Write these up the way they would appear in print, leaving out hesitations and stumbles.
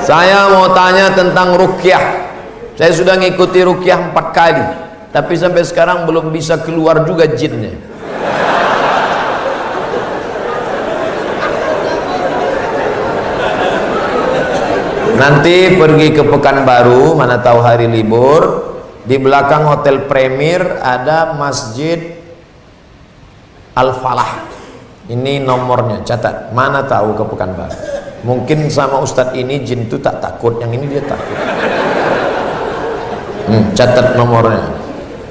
Saya mau tanya tentang ruqyah. Saya sudah ngikuti ruqyah 4 kali, tapi sampai sekarang belum bisa keluar juga jinnya. Nanti pergi ke Pekanbaru, mana tahu hari libur, di belakang Hotel Premier ada Masjid Al-Falah. Ini nomornya, catat. Mana tahu ke Pekanbaru. Mungkin sama Ustadz ini jin itu tak takut, yang ini dia takut. Catat nomornya.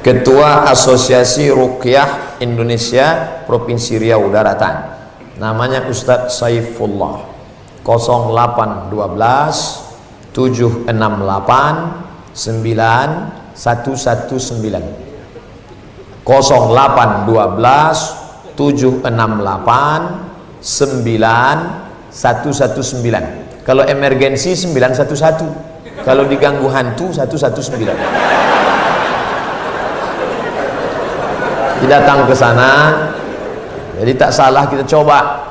Ketua Asosiasi Ruqyah Indonesia Provinsi Riau Daratan. Namanya Ustadz Saifullah. 0812 768 9119. 0812 768 9119. Kalau emergensi 911. Kalau diganggu hantu 119. Datang ke sana. Jadi tak salah kita coba.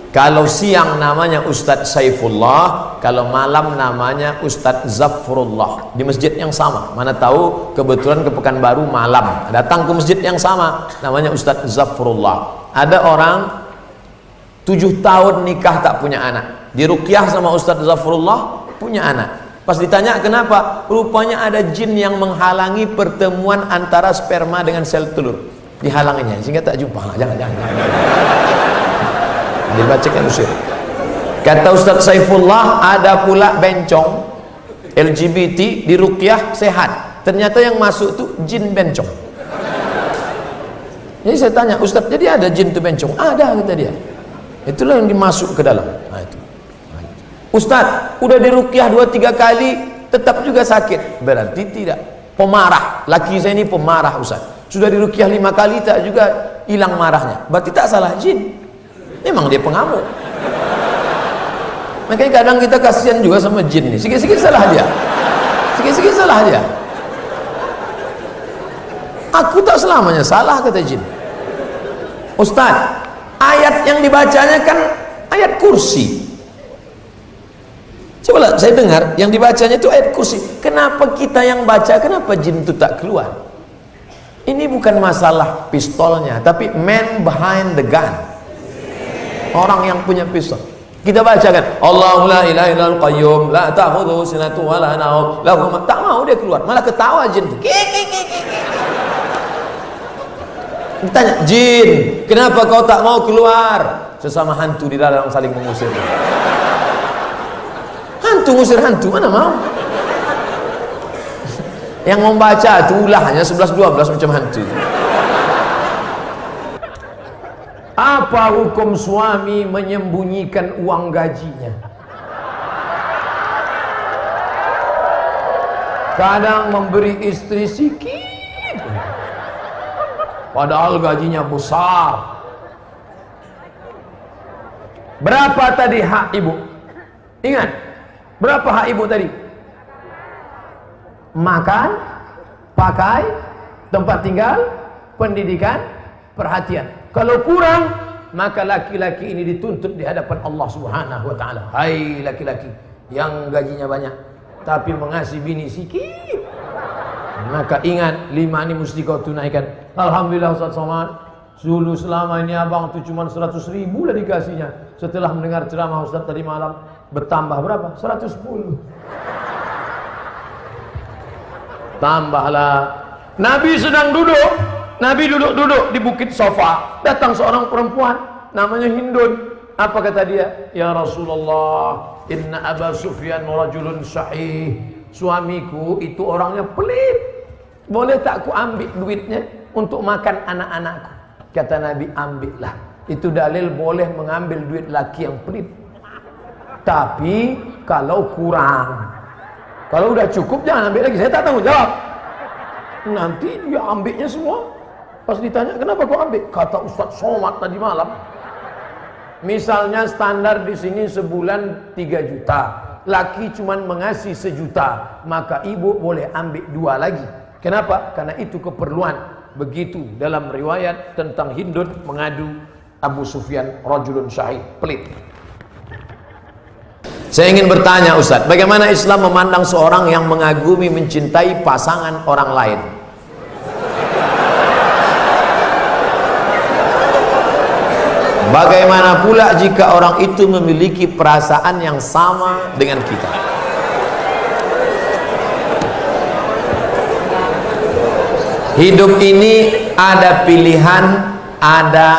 Kalau siang namanya Ustadz Saifullah, kalau malam namanya Ustadz Zafrullah, di masjid yang sama. Mana tahu kebetulan ke Pekanbaru malam, datang ke masjid yang sama, namanya Ustadz Zafrullah. Ada orang 7 tahun nikah tak punya anak, diruqyah sama Ustadz Zafrullah, punya anak. Pas ditanya kenapa, rupanya ada jin yang menghalangi pertemuan antara sperma dengan sel telur, dihalanginya sehingga tak jumpa. Jangan. Dibacakan usir. Kata Ustadz Saifullah, ada pula bencong LGBT di ruqyah sehat, ternyata yang masuk tuh jin bencong. Jadi saya tanya, Ustadz, jadi ada jin tuh bencong? Ada, kata dia. Itulah yang dimasuk ke dalam. Ustadz, udah diruqyah 2-3 kali tetap juga sakit. Berarti tidak. Pemarah. Laki saya ini pemarah, Ustadz. Sudah diruqyah 5 kali tak juga hilang marahnya. Berarti tak salah jin. Memang dia pengamuk. Makanya kadang kita kasihan juga sama jin nih. Sikit-sikit salah dia. Sikit-sikit salah dia. Aku tak selamanya salah, kata jin. Ustadz, ayat yang dibacanya kan ayat kursi. Coba saya dengar yang dibacanya itu ayat kursi. Kenapa kita yang baca, kenapa jin itu tak keluar? Ini bukan masalah pistolnya, tapi man behind the gun. Orang yang punya pistol. Kita bacakan Allahu la ilaha illal qayyum la ta'khudhuhu sinatun wa la nawm lahu ma. Tak mau dia keluar, malah ketawa jin. Ditanya, jin, kenapa kau tak mau keluar? Sesama hantu di dalam saling mengusir. Hantu ngusir hantu, mana mau? Yang membaca itu ulahnya 11-12 macam hantu. Apa hukum suami menyembunyikan uang gajinya? Kadang memberi istri sikit, padahal gajinya besar. Berapa tadi hak ibu? Ingat, berapa hak ibu tadi? Makan, pakai, tempat tinggal, pendidikan, perhatian. Kalau kurang, maka laki-laki ini dituntut di hadapan Allah Subhanahu wa taala. Hai laki-laki yang gajinya banyak tapi mengasihi bini sikit, maka ingat 5 ini mesti kau tunaikan. Alhamdulillah Ustaz Somad, dulu selama ini abang tuh cuma 100.000 lah dikasihnya. Setelah mendengar ceramah Ustaz tadi malam, bertambah berapa? 110. Tambahlah. Nabi sedang duduk. Nabi duduk-duduk di bukit Sofa. Datang seorang perempuan namanya Hindun. Apa kata dia? Ya Rasulullah, inna Aba Sufyan rajulun sahih. Suamiku itu orangnya pelit. Boleh tak aku ambil duitnya untuk makan anak-anakku? Kata Nabi, ambillah. Itu dalil boleh mengambil duit laki yang pelit. Tapi kalau kurang, kalau udah cukup jangan ambil lagi. Saya tak tanggung jawab. Nanti dia ambilnya semua. Pas ditanya kenapa kau ambil, kata Ustadz Somad tadi malam. Misalnya standar di sini sebulan 3 juta, laki cuman mengasih 1 juta, maka ibu boleh ambil 2 lagi. Kenapa? Karena itu keperluan. Begitu dalam riwayat tentang Hindun mengadu Abu Sufyan, rajulun syahid, pelit. Saya ingin bertanya Ustaz, bagaimana Islam memandang seorang yang mengagumi, mencintai pasangan orang lain? Bagaimana pula jika orang itu memiliki perasaan yang sama dengan kita? Hidup ini ada pilihan, ada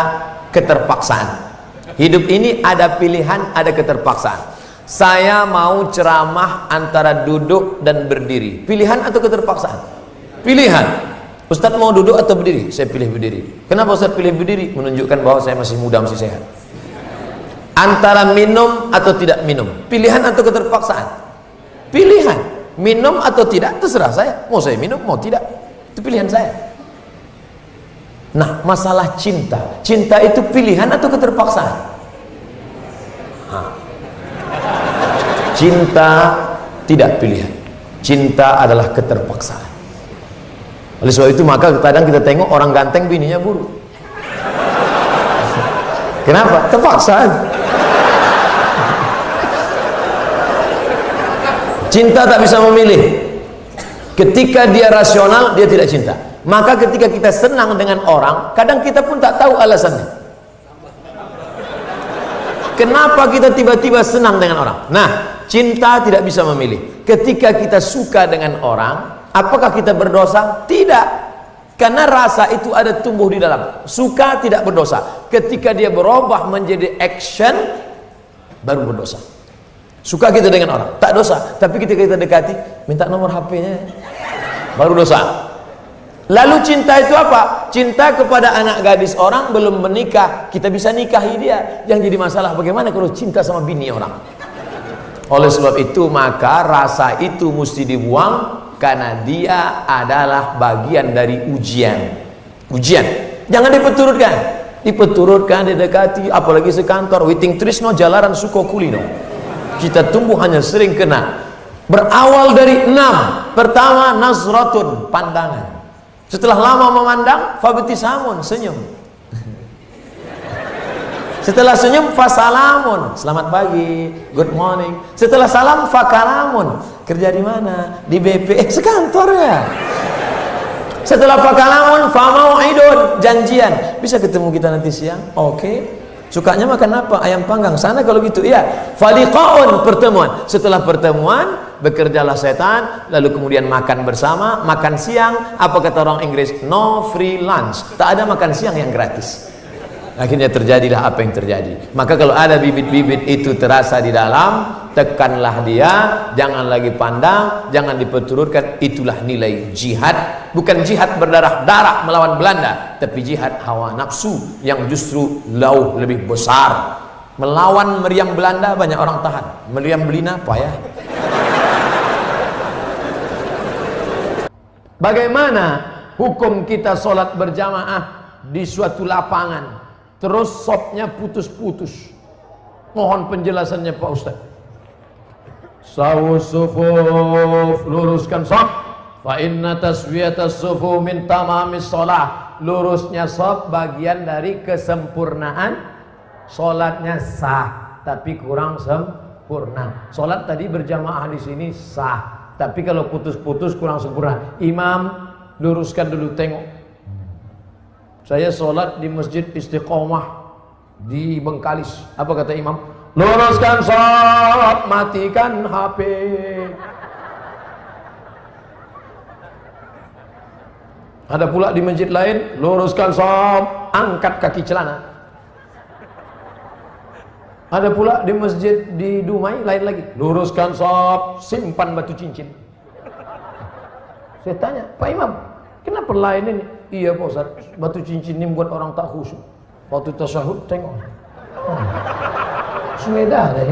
keterpaksaan. Hidup ini ada pilihan, ada keterpaksaan. Saya mau ceramah antara duduk dan berdiri. Pilihan atau keterpaksaan? Pilihan. Ustadz mau duduk atau berdiri? Saya pilih berdiri. Kenapa Ustadz pilih berdiri? Menunjukkan bahwa saya masih muda, masih sehat. Antara minum atau tidak minum. Pilihan atau keterpaksaan? Pilihan. Minum atau tidak terserah saya. Mau saya minum, mau tidak. Itu pilihan saya. Nah, masalah cinta. Cinta itu pilihan atau keterpaksaan? Cinta tidak pilihan. Cinta adalah keterpaksaan. Oleh sebab itu maka kadang kita tengok orang ganteng bininya buruk. Kenapa? Terpaksa. Cinta tak bisa memilih. Ketika dia rasional, dia tidak cinta. Maka ketika kita senang dengan orang, kadang kita pun tak tahu alasannya. Kenapa kita tiba-tiba senang dengan orang? Nah, cinta tidak bisa memilih. Ketika kita suka dengan orang, apakah kita berdosa? Tidak. Karena rasa itu ada tumbuh di dalam. Suka tidak berdosa. Ketika dia berubah menjadi action, baru berdosa. Suka kita dengan orang, tak dosa. Tapi ketika kita dekati, minta nomor HP-nya, baru dosa. Lalu cinta itu apa? Cinta kepada anak gadis orang belum menikah, kita bisa nikahi dia. Yang jadi masalah bagaimana kalau cinta sama bini orang? Oleh sebab itu maka rasa itu mesti dibuang, karena dia adalah bagian dari ujian. Ujian. Jangan dipeturutkan. Dipeturutkan, didekati, apalagi sekantor. Witing trisno jalaran suko kulino. Kita tumbuh hanya sering kena. Berawal dari 6. Pertama, nazratun, pandangan. Setelah lama memandang, fabtisamun, senyum. Setelah senyum, fasalamun, selamat pagi, good morning. Setelah salam, fakalamun, kerja di mana? Di BP, sekantor ya. Setelah fakalamun, famau'idun, janjian. Bisa ketemu kita nanti siang? Oke. Sukanya makan apa? Ayam panggang. Sana kalau gitu. Iya. Faliqaun, pertemuan. Setelah pertemuan, bekerjalah setan, lalu kemudian makan bersama, makan siang. Apa kata orang Inggris? No free lunch. Tak ada makan siang yang gratis. Akhirnya terjadilah apa yang terjadi. Maka kalau ada bibit-bibit itu terasa di dalam, tekanlah dia, jangan lagi pandang, jangan diperturutkan. Itulah nilai jihad. Bukan jihad berdarah-darah melawan Belanda, tapi jihad hawa nafsu yang justru jauh lebih besar. Melawan meriam Belanda banyak orang tahan, meriam Belina apa ya? Bagaimana hukum kita sholat berjamaah di suatu lapangan, terus sopnya putus-putus? Mohon penjelasannya Pak Ustaz. Sawus sufuf, luruskan sop. Fa inna taswiyatas sufu min tamamis sholah. Lurusnya sop bagian dari kesempurnaan sholatnya sah, tapi kurang sempurna. Sholat tadi berjamaah di sini sah, tapi kalau putus-putus kurang sempurna. Imam, luruskan dulu, tengok. Saya sholat di Masjid Istiqomah di Bengkalis. Apa kata imam? Luruskan sholat, matikan HP. Ada pula di masjid lain, luruskan sholat, angkat kaki celana. Ada pula di masjid di Dumai lain lagi, luruskan sholat, simpan batu cincin. Saya tanya, Pak Imam, kenapa lain ini? Iya Pak Ustaz, batu cincin ini buat orang tak khusyuk. Waktu tasyahud tengok. Sudah deh.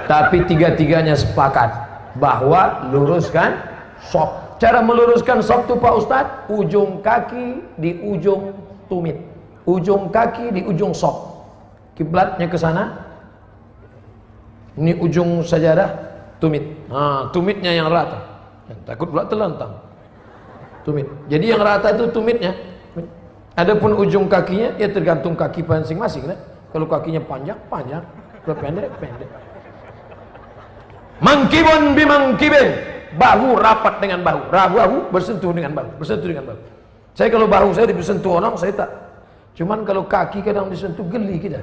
Tapi tiga-tiganya sepakat bahwa luruskan sop. Cara meluruskan sop itu Pak Ustadz, ujung kaki di ujung tumit, ujung kaki di ujung sop. Kiblatnya ke sana. Ini ujung sajadah tumit. Tumitnya yang rata. Takut pula terlentang. Tumit. Jadi yang rata itu tumitnya. Adapun ujung kakinya ya tergantung kaki masing-masing. Kalau kakinya panjang, panjang. Kalau pendek, pendek. Mangkibun bimangkibin, bahu rapat dengan bahu, bahu bersentuh dengan bahu, bersentuh dengan bahu. Saya kalau bahu saya disentuh orang, saya tak. Cuman kalau kaki kadang disentuh, geli kita.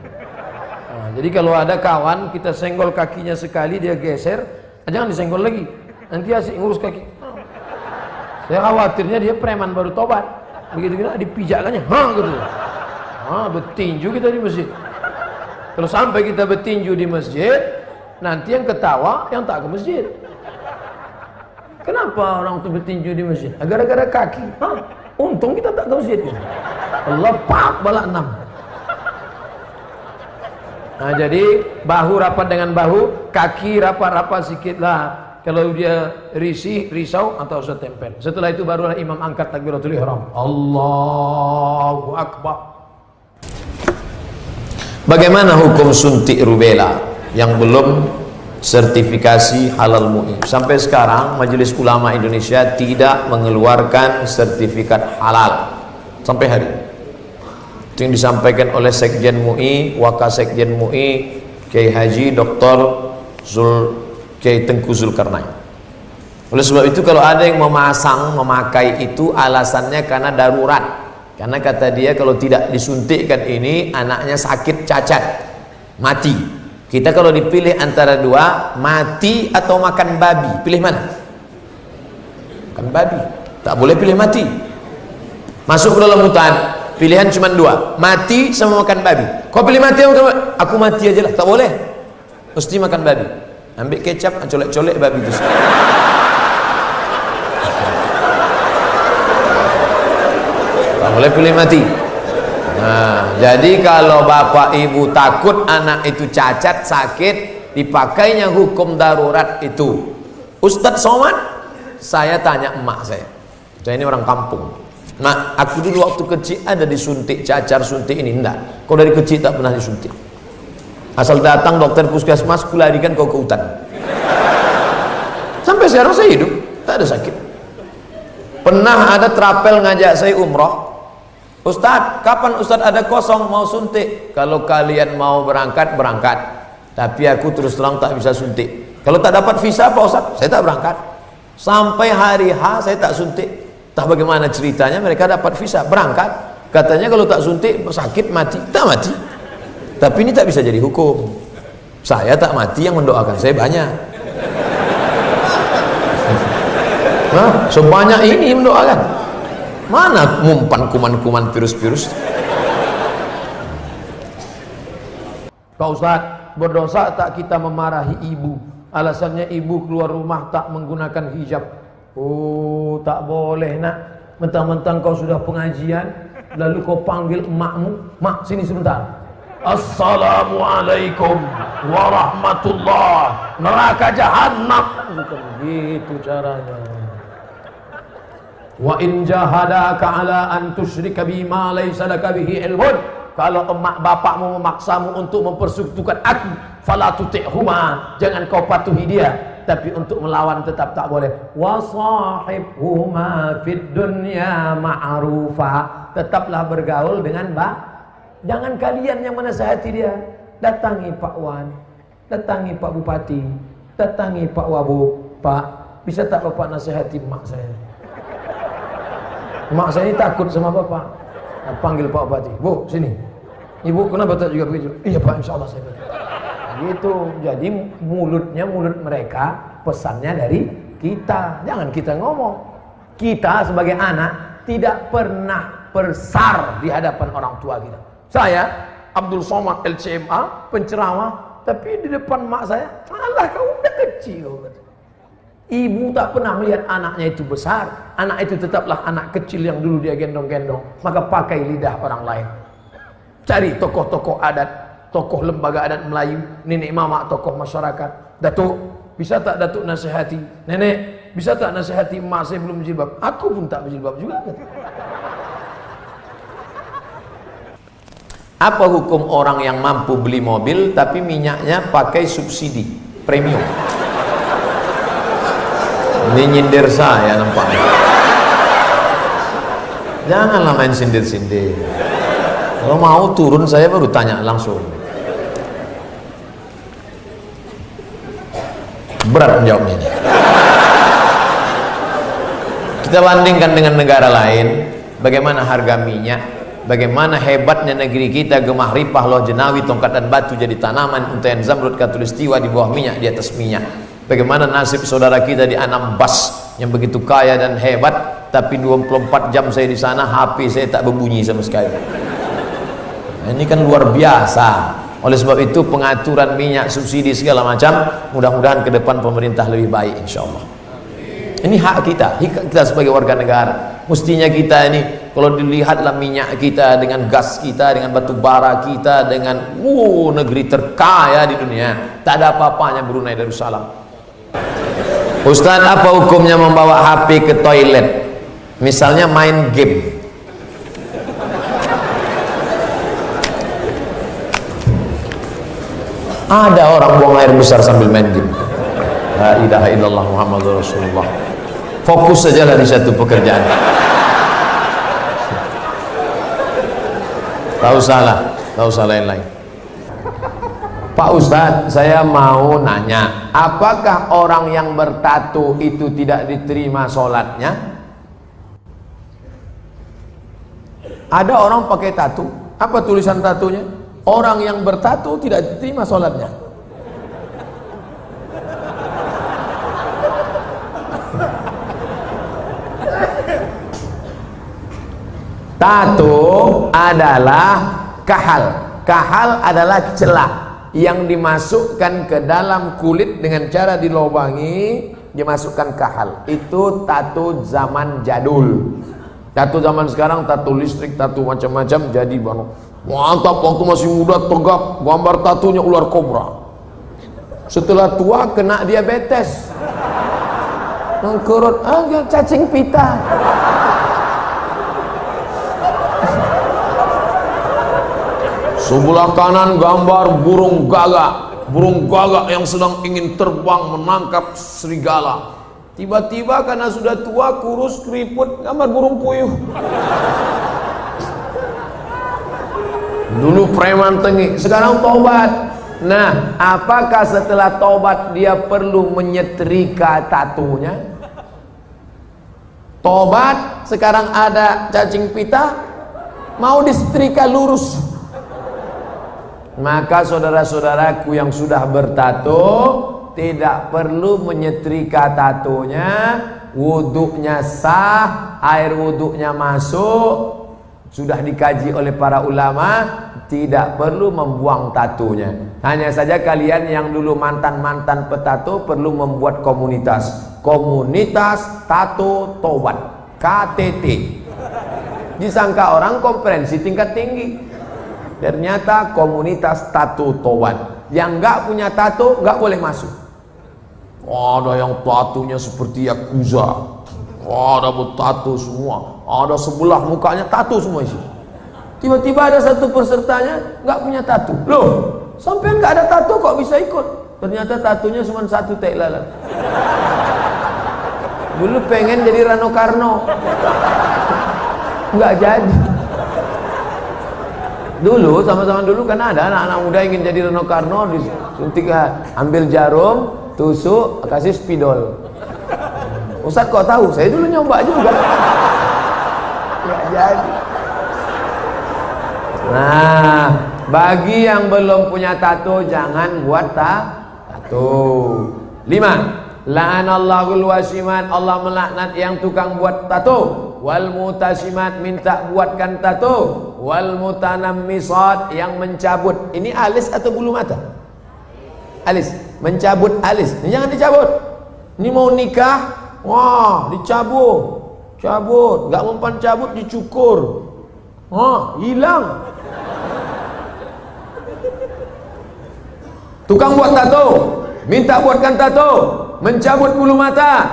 Jadi kalau ada kawan kita senggol kakinya sekali, dia geser, jangan disenggol lagi, nanti asik ngurus kaki. Saya khawatirnya dia preman baru tobat, begitu kita dipijakkannya, gitu. Bertinju kita di masjid. Kalau sampai kita bertinju di masjid, nanti yang ketawa yang tak ke masjid. Kenapa orang itu bertinju di masjid? Gara-gara kaki. Untung kita tak ke masjid. Allah pak balak 6. Jadi bahu rapat dengan bahu, kaki rapat-rapat sedikit lah. Kalau dia risau atau setempel. Setelah itu barulah imam angkat takbiratul ihram. Allahu Akbar. Bagaimana hukum suntik rubella yang belum sertifikasi halal MUI? Sampai sekarang Majelis Ulama Indonesia tidak mengeluarkan sertifikat halal sampai hari ini. Itu yang disampaikan oleh Sekjen MUI, Wakasekjen MUI, Kiai Haji Dr. Kiai Tengku Zulkarnain. Oleh sebab itu kalau ada yang memakai itu alasannya karena darurat. Karena kata dia kalau tidak disuntikkan ini anaknya sakit cacat, mati. Kita kalau dipilih antara dua, mati atau makan babi, pilih mana? Makan babi. Tak boleh pilih mati. Masuk ke dalam hutan, pilihan cuma dua, mati sama makan babi. Kau pilih mati atau makan babi? Aku mati aja lah, tak boleh. Mesti makan babi. Ambil kecap, colek-colek babi itu. Tak boleh pilih mati. Jadi kalau bapak ibu takut anak itu cacat, sakit, dipakainya hukum darurat itu. Ustadz Somad, saya tanya emak saya ini orang kampung. Mak, aku dulu waktu kecil ada disuntik cacar, suntik ini. Enggak, kau dari kecil tak pernah disuntik. Asal datang dokter puskesmas, kularikan kau ke hutan. Sampai sekarang saya hidup, tak ada sakit. Pernah ada trapel ngajak saya umroh. Ustadz, kapan Ustadz ada kosong mau suntik? Kalau kalian mau berangkat, berangkat. Tapi aku terus terang tak bisa suntik. Kalau tak dapat visa Pak Ustadz, saya tak berangkat. Sampai hari H saya tak suntik. Tak bagaimana ceritanya mereka dapat visa, berangkat. Katanya kalau tak suntik sakit mati. Tak mati. Tapi ini tak bisa jadi hukum. Saya tak mati, yang mendoakan saya banyak. Sebanyak ini mendoakan. Mana mumpan kuman-kuman virus-virus? Pak Ustadz, berdosa tak kita memarahi ibu? Alasannya ibu keluar rumah tak menggunakan hijab. Oh, tak boleh nak. Mentang-mentang kau sudah pengajian, lalu kau panggil emakmu, mak sini sebentar. Assalamualaikum warahmatullah, neraka jahanam. Bukan begitu caranya. Wa in jahadaka ala an tusyrika bima laysa laka bihi ilmun. Kalau emak bapakmu memaksamu untuk mempersekutukan aku, fala tuti'huma, jangan kau patuhi dia. Tapi untuk melawan tetap tak boleh. Wa sahibhuma fid dunya ma'rufa, tetaplah bergaul dengan jangan kalian yang menasihati dia. Datangi Pak Wan, datangi Pak Bupati, datangi Pak Wabub. Pak, bisa tak Bapak nasihati mak saya? Mak saya ini takut sama bapak. Panggil Pak Bupati, Bu sini. Ibu kenapa tak juga begitu? Iya Pak, insya Allah saya begitu. Gitu. Jadi mulutnya mulut mereka, pesannya dari kita. Jangan kita ngomong. Kita sebagai anak tidak pernah bersar di hadapan orang tua kita. Saya Abdul Somad LCMA, penceramah, tapi di depan mak saya, alah kau udah kecil. Ibu tak pernah melihat anaknya itu besar. Anak itu tetaplah anak kecil yang dulu dia gendong-gendong. Maka pakai lidah orang lain. Cari tokoh-tokoh adat, tokoh lembaga adat Melayu, nenek mama, tokoh masyarakat. Datuk, bisa tak Datuk nasihati? Nenek, bisa tak nasihati emak saya belum berjilbab? Aku pun tak berjilbab juga. Apa hukum orang yang mampu beli mobil tapi minyaknya pakai subsidi premium? Ini nyindir saya nampaknya. Janganlah main sindir-sindir. Kalau mau turun saya baru tanya langsung. Berat menjawabnya ini. Kita bandingkan dengan negara lain, bagaimana harga minyak, bagaimana hebatnya negeri kita, gemah ripah, loh jenawi, tongkat dan batu jadi tanaman, untayan zamrud, katulistiwa di bawah minyak, di atas minyak. Bagaimana nasib saudara kita di Anambas yang begitu kaya dan hebat, tapi 24 jam saya di sana, HP saya tak berbunyi sama sekali. Nah, ini kan luar biasa. Oleh sebab itu pengaturan minyak, subsidi segala macam, mudah-mudahan ke depan pemerintah lebih baik insyaallah. Ini hak kita sebagai warga negara. Mestinya kita ini, kalau dilihatlah minyak kita dengan gas kita, dengan batu bara kita, dengan negeri terkaya di dunia, tak ada apa-apanya Brunei Darussalam. Ustaz, apa hukumnya membawa HP ke toilet? Misalnya main game. Ada orang buang air besar sambil main game. La ilaha illallah Muhammadur Rasulullah. Fokus sajalah di satu pekerjaan. Tak usah lain-lain. Pak Ustadz, saya mau nanya, apakah orang yang bertato itu tidak diterima sholatnya? Ada orang pakai tato, apa tulisan tatonya? Orang yang bertato tidak diterima sholatnya. Tato adalah kahal. Kahal adalah celah yang dimasukkan ke dalam kulit dengan cara dilobangi, dimasukkan kahal. Itu tato zaman jadul. Tato zaman sekarang, tato listrik, tato macam-macam, jadi mantap. Waktu masih muda tegap, gambar tatonya ular kobra. Setelah tua kena diabetes, mengkurut, cacing pita. Sebelah kanan gambar burung gagak yang sedang ingin terbang menangkap serigala. Tiba-tiba karena sudah tua, kurus, keriput, gambar burung puyuh. Dulu preman tengik, sekarang tobat. Nah, apakah setelah tobat dia perlu menyetrika tatunya? Tobat, sekarang ada cacing pita, mau disetrika lurus. Maka saudara-saudaraku yang sudah bertato tidak perlu menyetrika tatonya, wuduknya sah, air wuduknya masuk, sudah dikaji oleh para ulama, tidak perlu membuang tatonya. Hanya saja kalian yang dulu mantan-mantan petato perlu membuat komunitas tato tobat, KTT. Disangka orang konferensi tingkat tinggi, ternyata komunitas tato tobat. Yang nggak punya tato nggak boleh masuk. Ada yang tatonya seperti Yakuza, ada bertato semua, ada sebelah mukanya tato semua isi. Tiba-tiba ada satu pesertanya nggak punya tato. Loh, sampai nggak ada tato kok bisa ikut? Ternyata tatonya cuma satu tek lalat. Dulu pengen jadi Rano Karno, nggak jadi. Dulu sama-sama dulu kan ada anak-anak muda ingin jadi Rano Karno, disuntik, ambil jarum, tusuk, kasih spidol. Ustaz kok tahu? Saya dulu nyoba juga. Nggak jadi. Nah, bagi yang belum punya tato jangan buat tato. 5. La'anallahul wasimat, Allah melaknat yang tukang buat tato. Wal mutasimat, minta buatkan tato. Wal mutanammisat, yang mencabut. Ini alis atau bulu mata? Alis, mencabut alis. Ini jangan dicabut. Ini mau nikah, wah dicabut, cabut, nggak mempan cabut dicukur, wah hilang. Tukang buat tato, minta buatkan tato, mencabut bulu mata,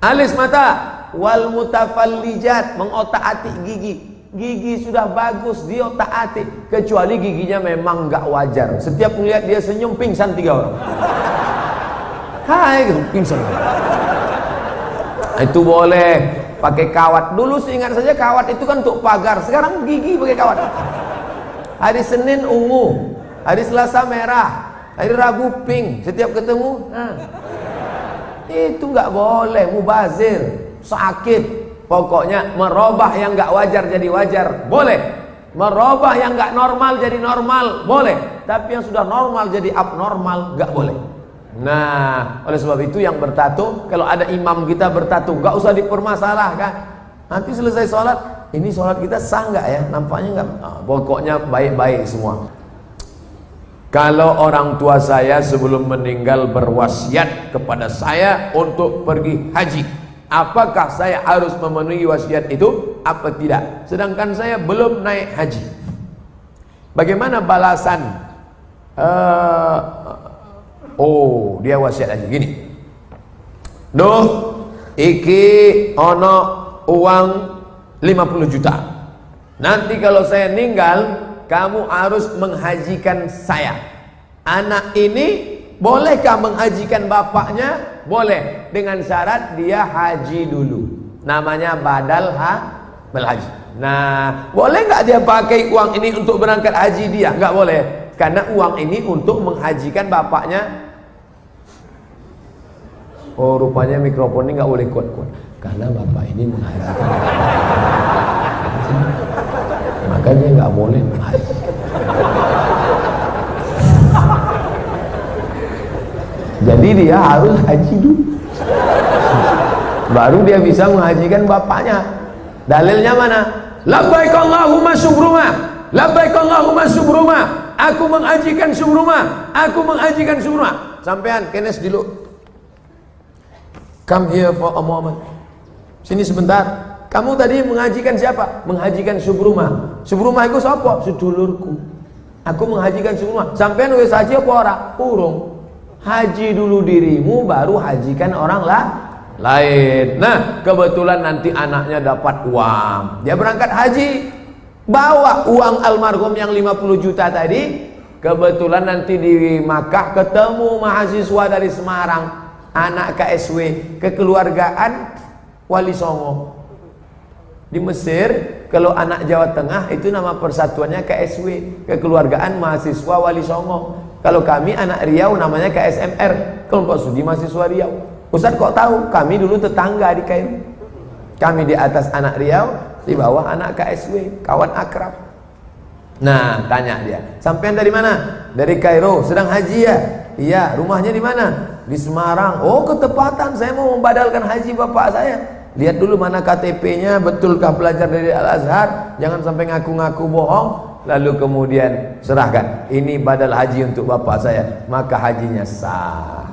alis mata, wal mutafallijat, mengotak-atik gigi. Gigi sudah bagus, dia otak-atik, kecuali giginya memang nggak wajar. Setiap melihat dia senyum pingsan 3 orang. Hai, pingsan. Itu boleh pakai kawat. Dulu seingat saja kawat itu kan untuk pagar. Sekarang gigi pakai kawat. Hari Senin ungu, hari Selasa merah, hari Rabu pink. Setiap ketemu, itu nggak boleh, mubazir, sakit. Pokoknya merubah yang nggak wajar jadi wajar, boleh. Merubah yang nggak normal jadi normal, boleh. Tapi yang sudah normal jadi abnormal, nggak boleh. Nah, oleh sebab itu yang bertato, kalau ada imam kita bertato, nggak usah dipermasalahkan. Nanti selesai sholat, ini sholat kita sah nggak ya? Nampaknya nggak. Pokoknya baik-baik semua. Kalau orang tua saya sebelum meninggal berwasiat kepada saya untuk pergi haji, apakah saya harus memenuhi wasiat itu? Apa tidak? Sedangkan saya belum naik haji. Bagaimana balasan? Dia wasiat aja gini. Duh, iki ono uang 50 juta. Nanti kalau saya meninggal, kamu harus menghajikan saya. Anak ini bolehkah menghajikan bapaknya? Boleh, dengan syarat dia haji dulu. Namanya badal haji. Nah, boleh nggak dia pakai uang ini untuk berangkat haji dia? Nggak boleh, karena uang ini untuk menghajikan bapaknya. Oh, rupanya mikrofon ini nggak boleh kuat-kuat, karena bapak ini menghajikan. Makanya nggak boleh menghaji. Jadi dia harus haji dulu, baru dia bisa menghajikan bapaknya. Dalilnya mana? Labbaik Allahumma syukruma, labbaik Allahumma syukruma. Aku menghajikan syukruma, aku menghajikan syukruma. Sampean kenes dulu. Come here for a moment. Sini sebentar. Kamu tadi menghajikan siapa? Menghajikan Subruma. Subruma itu siapa? Sedulurku. Aku menghajikan Subruma. Sampean wis haji apa ora? Urung. Haji dulu dirimu, baru hajikan orang lain. Nah, kebetulan nanti anaknya dapat uang, dia berangkat haji, bawa uang almarhum yang 50 juta tadi. Kebetulan nanti di Makkah ketemu mahasiswa dari Semarang, anak KSW, kekeluargaan Wali Songo. Di Mesir, kalau anak Jawa Tengah itu nama persatuannya KSW, kekeluargaan mahasiswa Wali Songo. Kalau kami anak Riau namanya KSMR, kelompok studi mahasiswa Riau. Ustaz kok tahu? Kami dulu tetangga di Kairo. Kami di atas anak Riau, di bawah anak KSW, kawan akrab. Nah, tanya dia, sampean dari mana? Dari Kairo, sedang haji ya? Iya, rumahnya di mana? Di Semarang. Oh, ketepatan, saya mau membadalkan haji bapak saya. Lihat dulu mana KTP-nya, betulkah pelajar dari Al-Azhar? Jangan sampai ngaku-ngaku bohong. Lalu kemudian serahkan, ini badal haji untuk bapak saya, maka hajinya sah.